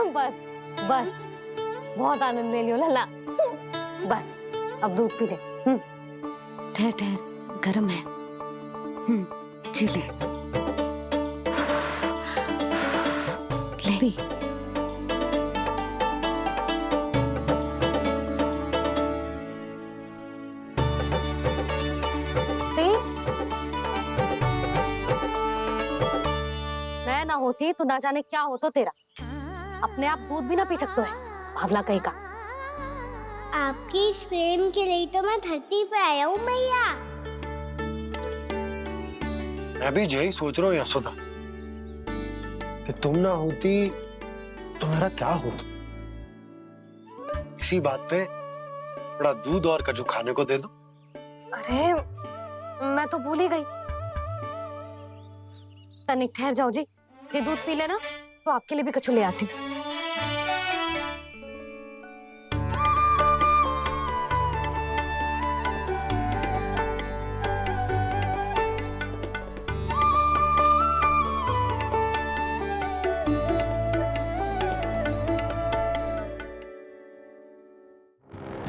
बस बस, बहुत आनंद ले लियो लल्ला। बस अब दूध पी ले। ठहर ठहर, गर्म है। जी ले ले। मैं ना होती तो ना जाने क्या होता तेरा। अपने आप दूध भी ना पी सकते है, भावला कहीं का। आपकी इस प्रेम के लिए तो मैं धरती पे आया हूँ मैया। मैं भी यही सोच रहा हूँ यशोदा कि तुम ना होती तो मेरा क्या होता। इसी बात पे थोड़ा दूध और कजू खाने को दे दो। अरे मैं तो भूल ही गई। तनिक ठहर जाओ जी, दूध पी लेना तो आपके लिए भी कछु ले आती हूँ।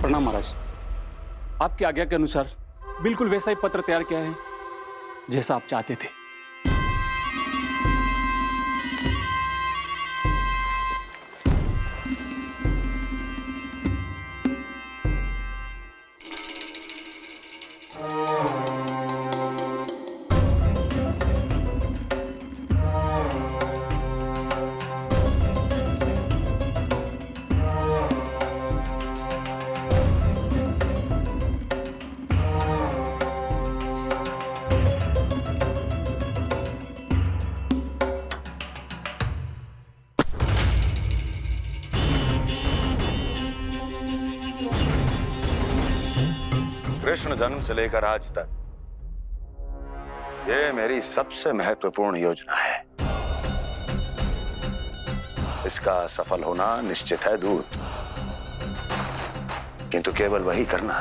प्रणाम महाराज। आपकी आज्ञा के अनुसार बिल्कुल वैसा ही पत्र तैयार किया है जैसा आप चाहते थे। कृष्ण जन्म से लेकर आज तक ये मेरी सबसे महत्वपूर्ण योजना है। इसका सफल होना निश्चित है दूत, किंतु केवल वही करना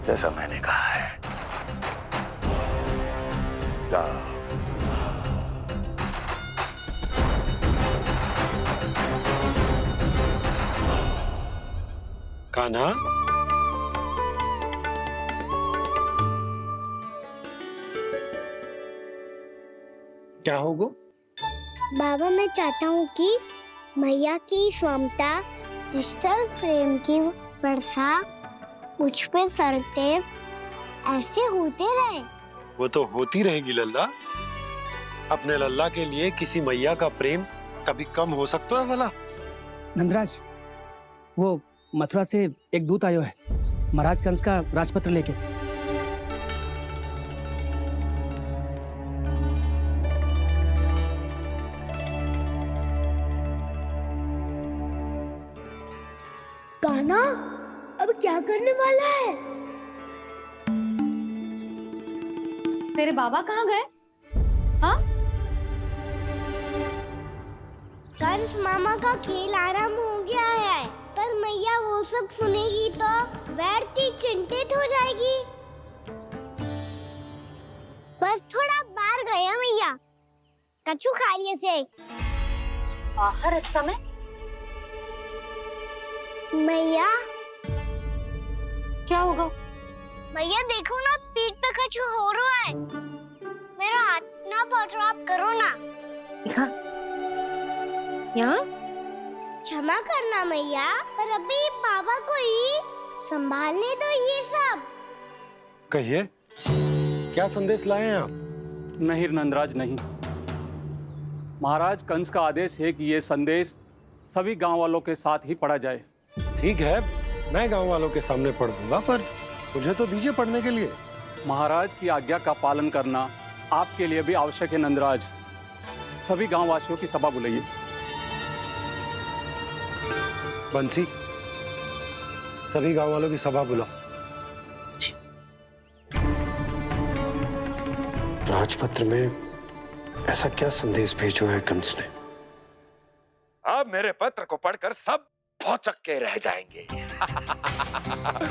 जैसा मैंने कहा है। जाओ। कान्हा, क्या होगा? बाबा मैं चाहता हूँ कि मैया की स्वमता क्रिस्टल फ्रेम की वर्षा मुझ पे सरते ऐसे होते रहे। वो तो होती रहेगी लल्ला। अपने लल्ला के लिए किसी मैया का प्रेम कभी कम हो सकता है भला? नंदराज, वो मथुरा से एक दूत आयो है महाराज कंस का राजपत्र लेके। कान्हा अब क्या करने वाला है? तेरे बाबा कहाँ गए? हाँ? कंस मामा का खेल आराम हो गया है, पर मैया वो सब सुनेगी तो व्यर्थ चिंतित हो जाएगी। बस थोड़ा बाहर गया मैया, कछु खा लिये से। बाहर इस समय? मैया क्या होगा? मैया देखो ना, पीठ पे कछु हो रहा है। मेरा हाथ ना पकड़ो, आप करो ना। दिखा यहाँ। क्षमा करना मैया, पर अभी बाबा को ही संभालने दो ये सब। कहिए, क्या संदेश लाए हैं आप? नहीं नंदराज नहीं। महाराज कंस का आदेश है कि ये संदेश सभी गांव वालों के साथ ही पढ़ा जाए। ठीक है, मैं गांव वालों के सामने पढ़ दूंगा, पर मुझे तो दीजिए पढ़ने के लिए। महाराज की आज्ञा का पालन करना आपके लिए भी आवश्यक है नंदराज। सभी गांव वासियों की सभा बुलाइए। बंसी, सभी गांव वालों की सभा बुलाओ। राजपत्र में ऐसा क्या संदेश भेजो है कंस ने? अब मेरे पत्र को पढ़कर सब भौचक के रह जाएंगे।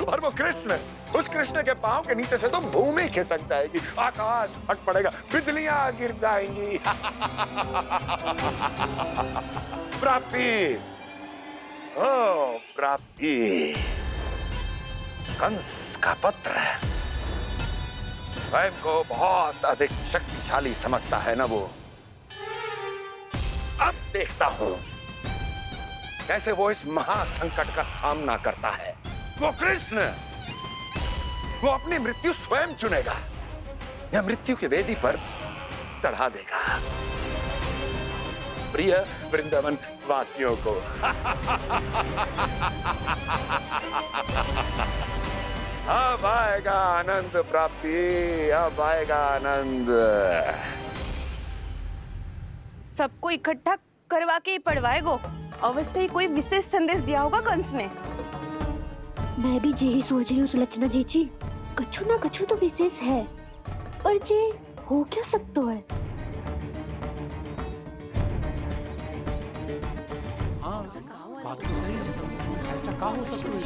और वो कृष्ण, उस कृष्ण के पांव के नीचे से तो भूमि खिसक जाएगी, आकाश फट पड़ेगा, बिजलियां गिर जाएंगी। प्राप्ति, ओ प्राप्ति, कंस का पुत्र स्वयं को बहुत अधिक शक्तिशाली समझता है ना वो। अब देखता हूं कैसे वो इस महासंकट का सामना करता है। वो कृष्ण, वो अपनी मृत्यु स्वयं चुनेगा या मृत्यु की वेदी पर चढ़ा देगा प्रिय वृंदावन वासियों को। अब आएगा आनंद प्राप्ति, अब आएगा आनंद। सबको इकट्ठा करवा के ही पढ़वाएगो। अवश्य ही कोई विशेष संदेश दिया होगा कंस ने। मैं भी यही सोच रही हूँ सुलक्षणा जी, कछु ना कछु तो विशेष है, पर जे हो क्या सकता है? ऐसा कहा हो सकता है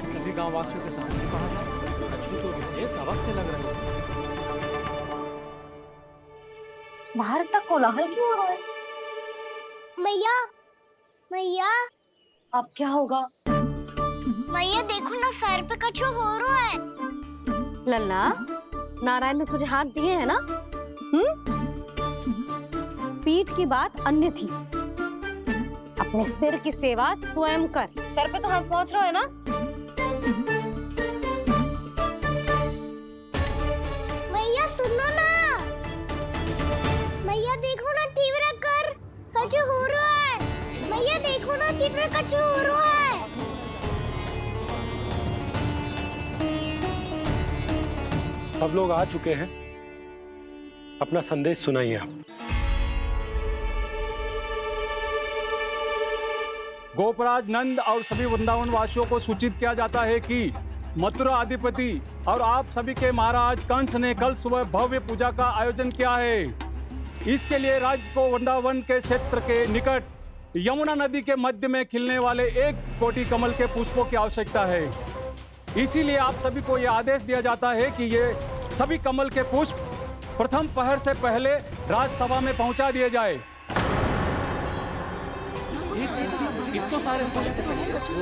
सभी गांव वासियों के सामने कहा जाए, कछु तो विशेष अवश्य लग रहा है। बाहर तक कोलाहल क्यों हो रहा है? मैया, मैया, अब क्या होगा? मैया देखो ना, सर पे कछु हो रहा है। लल्ला, नारायण ने तुझे हाथ दिए हैं ना? पीठ की बात अन्य थी। अपने सिर की सेवा स्वयं कर। सर पे तो हाथ पहुंच रहा है ना? मैया सुनो ना, मैया देखो ना, तीव्र कर कछु हो रहा है। मैया देखो ना, तीव्र कछु हो रहा है। सब लोग आ चुके हैं, अपना संदेश सुनाइए आप। गोपराज नंद और सभी वृंदावन वासियों को सूचित किया जाता है कि मथुरा अधिपति और आप सभी के महाराज कंस ने कल सुबह भव्य पूजा का आयोजन किया है। इसके लिए राज्य को वृंदावन के क्षेत्र के निकट यमुना नदी के मध्य में खिलने वाले 1 कोटि कमल के पुष्पों की आवश्यकता है। इसीलिए आप सभी को यह आदेश दिया जाता है कि ये सभी कमल के पुष्प प्रथम पहर से पहले राजसभा में पहुंचा दिए जाए। वो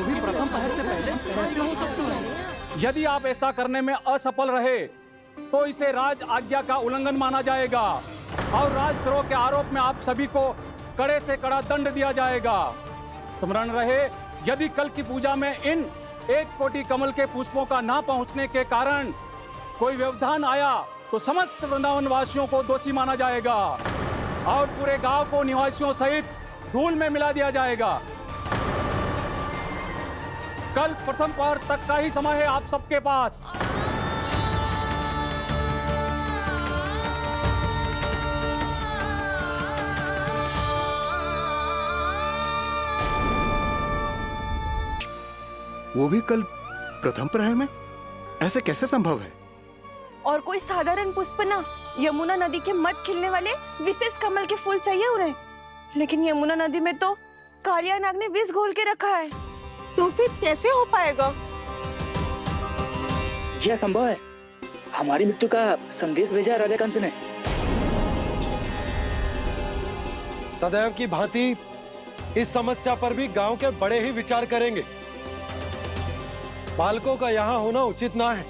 भी प्रथम पहर से पहले कैसे हो सकता है? यदि आप ऐसा करने में असफल रहे तो इसे राज आज्ञा का उल्लंघन माना जाएगा और राजद्रोह के आरोप में आप सभी को कड़े से कड़ा दंड दिया जाएगा। स्मरण रहे, यदि कल की पूजा में इन 1 कोटि कमल के पुष्पों का ना पहुंचने के कारण कोई व्यवधान आया तो समस्त वृंदावन वासियों को दोषी माना जाएगा और पूरे गांव को निवासियों सहित धूल में मिला दिया जाएगा। कल प्रथम पहर तक का ही समय है आप सबके पास। वो भी कल प्रथम प्रहर में? ऐसे कैसे संभव है? और कोई साधारण पुष्प ना, यमुना नदी के मध्य खिलने वाले विशेष कमल के फूल चाहिए उन्हें। लेकिन यमुना नदी में तो कालिया नाग ने विष घोल के रखा है, तो फिर कैसे हो पाएगा? यह संभव है। हमारी मृत्यु का संदेश भेजा राजा कंस ने। सदैव की भांति इस समस्या पर भी गांव के बड़े ही विचार करेंगे। बालकों का यहाँ होना उचित ना है।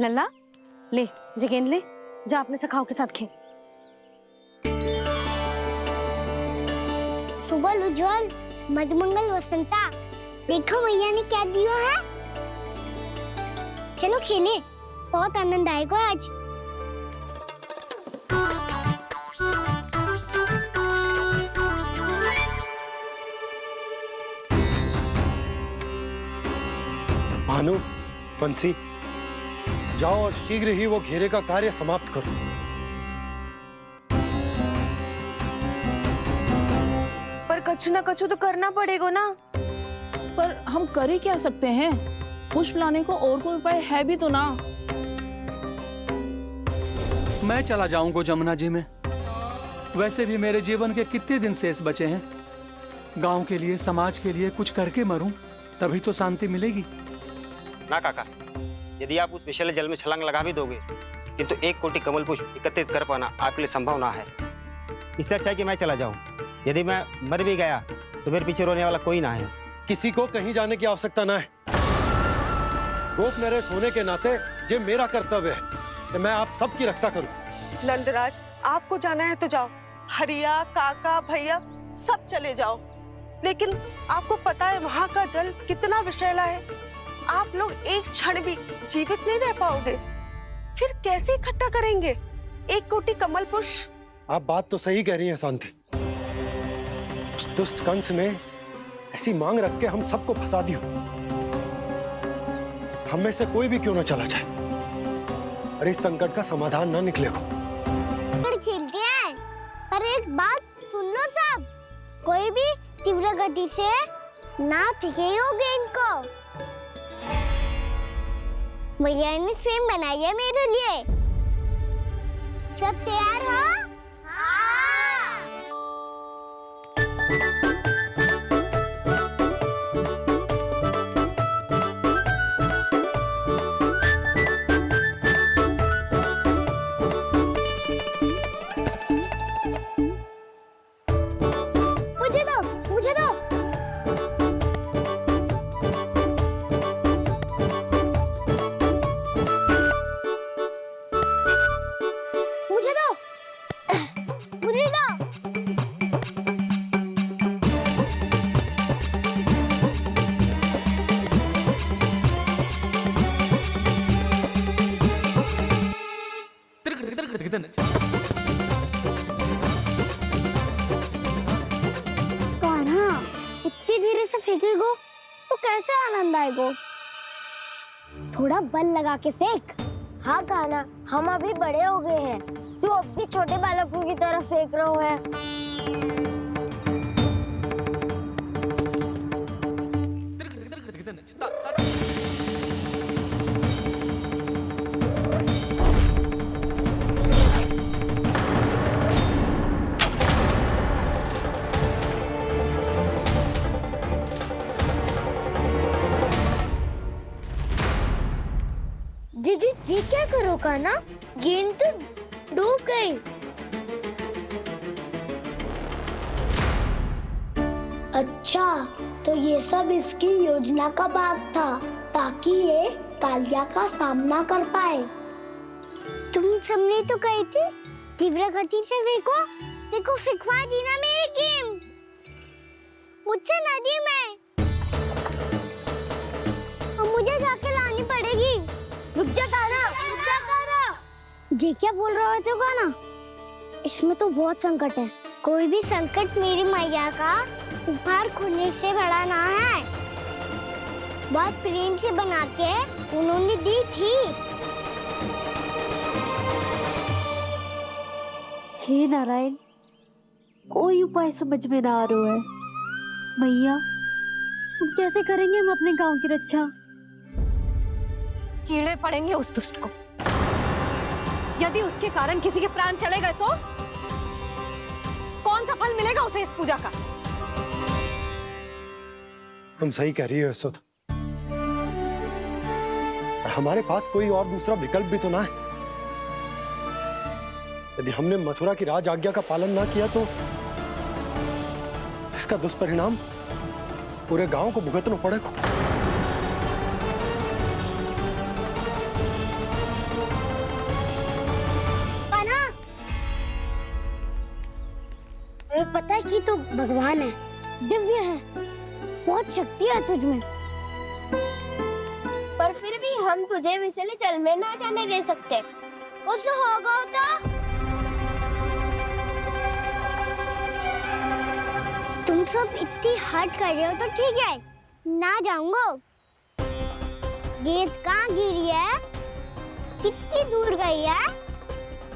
लल्ला, ले जे गेंद ले, जा अपने सखाओं के साथ खेल। सुबह उज्जवल, मधुमंगल वसंता, देखो मैया ने क्या दिया है। चलो खेलें, बहुत आनंद आएगा आज। भानु, बंसी, जाओ और शीघ्र ही वो घेरे का कार्य समाप्त करो। पर कछु ना कछु तो करना पड़ेगा ना। पर हम कर ही क्या सकते हैं? पुष्प लाने को और कोई उपाय है भी तो ना। मैं चला जाऊंगा जमुना जी में। वैसे भी मेरे जीवन के कितने दिन शेष बचे हैं। गांव के लिए, समाज के लिए कुछ करके मरूं, तभी तो शांति मिलेगी। ना काका, यदि आप उस विषैले जल में छलांग लगा भी दोगे, किंतु 1 कोटि कमल पुष्प एकत्रित कर पाना आपके लिए संभव ना है। इससे अच्छा है कि मैं चला जाऊं। यदि मैं मर भी गया तो मेरे पीछे रोने वाला कोई ना है। किसी को कहीं जाने की आवश्यकता ना है। गोप नरेश होने के नाते ये मेरा कर्तव्य है कि मैं आप सबकी रक्षा करूं। नंदराज, आपको जाना है तो जाओ। हरिया, काका, भैया सब चले जाओ। लेकिन आपको पता है वहाँ का जल कितना विषैला है। आप लोग एक क्षण भी जीवित नहीं रह पाओगे। फिर कैसे इकट्ठा करेंगे 1 कोटि कमल पुष्प? आप बात तो सही कह रही हैं शांति। उस दुष्ट कंस ने ऐसी मांग रख के हम सबको फंसा दी। हम में से कोई भी क्यों ना चला जाए, अरे इस संकट का समाधान ना निकले को। खेलते हैं, पर एक बात सुन लो सब, कोई भी तीव्र गति से ना फेंकेगा गेंद को। भैया ने फ्रेम बनाई है मेरे लिए। सब तैयार हो? मुझे दो। इतनी धीरे से फेंकेगो तो कैसे आनंद आएगो? थोड़ा बल लगा के फेंक। हाँ कान्हा, हम अभी बड़े हो गए हैं, तू अब भी छोटे बालकों की तरह फेंक रहा है। दीदी जी क्या करो कान्हा, गेंद तो डूब गई। अच्छा, तो ये सब इसकी योजना का भाग था ताकि ये कालिया का सामना कर पाए। तुम सबने तो कही थी तीव्र गति से फेंको, देखो फिकवा दी ना मेरी गेम। मुझसे नदी में, अब मुझे जाके लानी पड़ेगी। रुक जा कान्हा, रुक जा कान्हा। जी क्या बोल रहे थे कान्हा? इसमें तो बहुत संकट है। कोई भी संकट मेरी मैया का उपहार खोने से बड़ा ना है। बहुत प्रेम से बना के उन्होंने दी थी। हे नारायण, कोई उपाय समझ में ना आ रहा है। मैया, अब कैसे करेंगे हम अपने गांव की रक्षा? कीड़े पड़ेंगे उस दुष्ट को। यदि उसके कारण किसी के प्राण चले गए तो कौन सा फल मिलेगा उसे इस पूजा का? तुम सही कह रही हो यशोदा। हमारे पास कोई और दूसरा विकल्प भी तो ना है। यदि हमने मथुरा की राज आज्ञा का पालन ना किया तो इसका दुष्परिणाम पूरे गांव को भुगतना पड़ेगा। तुम्हें पता है कि तो भगवान है, दिव्य है, बहुत शक्ति है तुझमें। पर फिर भी हम तुझे विषैले जल में ना जाने दे सकते। कुछ होगा तो तुम सब इतनी हट कर रहे हो तो ठीक है, ना जाऊंगा। गेंद कहाँ गिरी है, कितनी दूर गई है,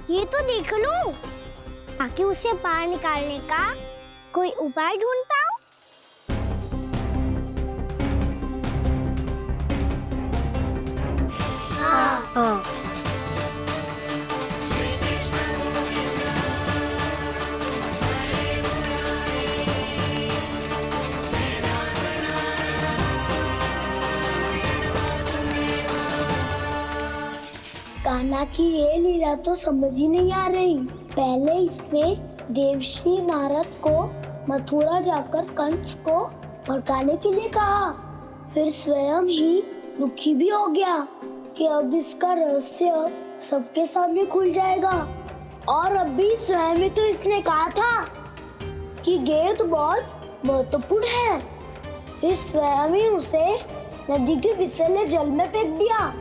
ये तो देख लूं, ताकि उसे बाहर निकालने का कोई उपाय ढूंढ पाऊं। हाँ। कान्हा की ये लीला तो समझ ही नहीं आ रही। पहले इसने देवश्री नारद को मथुरा जाकर कंस को भड़काने के लिए कहा, फिर स्वयं ही दुखी भी हो गया कि अब इसका रहस्य सबके सामने खुल जाएगा। और अभी स्वयं ही तो इसने कहा था कि गेंद बहुत महत्वपूर्ण है, फिर स्वयं ही उसे नदी के विषैले जल में फेंक दिया।